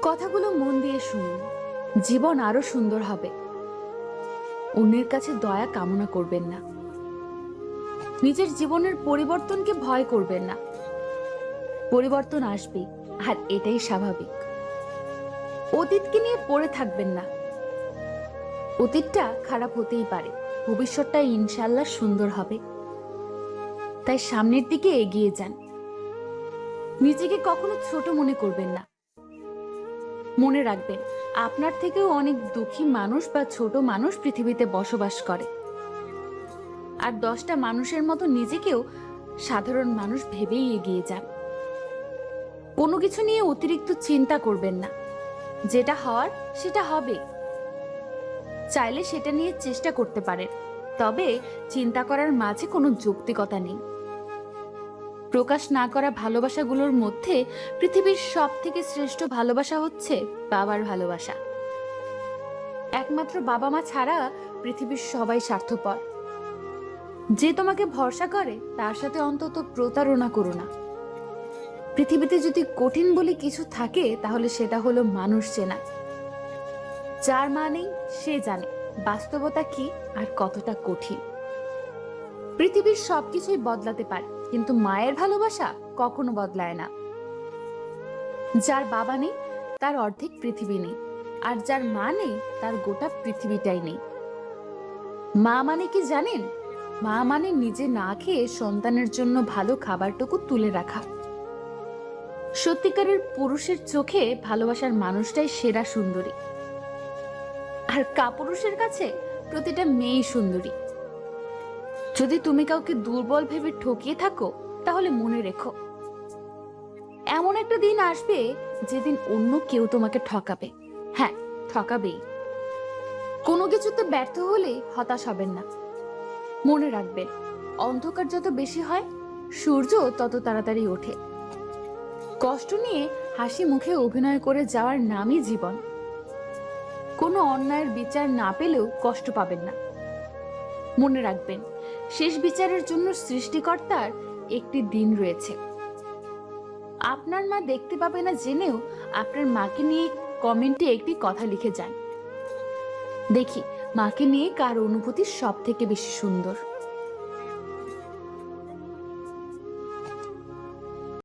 কথাগুলো মন দিয়ে শুনুন। জীবন আরো সুন্দর হবে। অন্যের কাছে দয়া কামনা করবেন না। নিজের জীবনের পরিবর্তনকে ভয় করবেন না। পরিবর্তন আসবে, আর এটাই স্বাভাবিক। অতীতকে নিয়ে পড়ে থাকবেন না। অতীতটা খারাপ হতেই পারে, ভবিষ্যৎটা ইনশাল্লাহ সুন্দর হবে। তাই সামনের দিকে এগিয়ে যান। নিজেকে কখনো ছোট মনে করবেন না। মনে রাখবেন, আপনার থেকেও অনেক দুঃখী মানুষ বা ছোট মানুষ পৃথিবীতে বসবাস করে। আর 10টা মানুষের মতো নিজেকেও সাধারণ মানুষ ভেবেই এগিয়ে যান। কোনো কিছু নিয়ে অতিরিক্ত চিন্তা করবেন না। যেটা হওয়ার সেটা হবে। চাইলে সেটা নিয়ে চেষ্টা করতে পারেন, তবে চিন্তা করার মাঝে কোনো যৌক্তিকতা নেই। প্রকাশ না করা ভালোবাসাগুলোর মধ্যে পৃথিবীর সব থেকে শ্রেষ্ঠ ভালোবাসা হচ্ছে বাবার ভালোবাসা। একমাত্র বাবা মা ছাড়া পৃথিবীর সবাই স্বার্থপর। যে তোমাকে ভরসা করে তার সাথে অন্তত প্রতারণা করো না। পৃথিবীতে যদি কঠিন বলে কিছু থাকে তাহলে সেটা হলো মানুষ চেনা। যার মানে সে জানে বাস্তবতা কি আর কতটা কঠিন। পৃথিবীর সবকিছুই বদলাতে পারে, কিন্তু মায়ের ভালোবাসা কখনো বদলায় না। যার বাবা নেই তার অর্ধেক পৃথিবী নেই, আর যার মা নেই তার গোটা পৃথিবীটাই নেই। মা মানে কি জানেন? মা মানে নিজে না খেয়ে সন্তানের জন্য ভালো খাবারটুকু তুলে রাখা। সত্যিকারের পুরুষের চোখে ভালোবাসার মানুষটাই সেরা সুন্দরী, আর কাপুরুষের কাছে প্রতিটা মেয়েই সুন্দরী। যদি তুমি কাউকে দুর্বল ভেবে ঠকিয়ে থাকো, তাহলে মনে রেখো, এমন একটা দিন আসবে যেদিন অন্য কেউ তোমাকে ঠকাবে। হ্যাঁ, ঠকাবেই। কোনো কিছুতে ব্যর্থ হলে হতাশ হবেন না। মনে রাখবেন, অন্ধকার যত বেশি হয় সূর্য তত তাড়াতাড়ি ওঠে। কষ্ট নিয়ে হাসি মুখে অভিনয় করে যাওয়ার নামই জীবন। কোনো অন্যায়ের বিচার না পেলেও কষ্ট পাবেন না। মনে রাখবেন, শেষ বিচারের জন্য সৃষ্টিকর্তার একটি দিন রয়েছে। আপনার মা দেখতে পাবে না জেনেও আপনার মাকে নিয়ে কমেন্টে একটি কথা লিখে যান। দেখি মাকে নিয়ে কার অনুভূতি সব থেকে বেশি সুন্দর।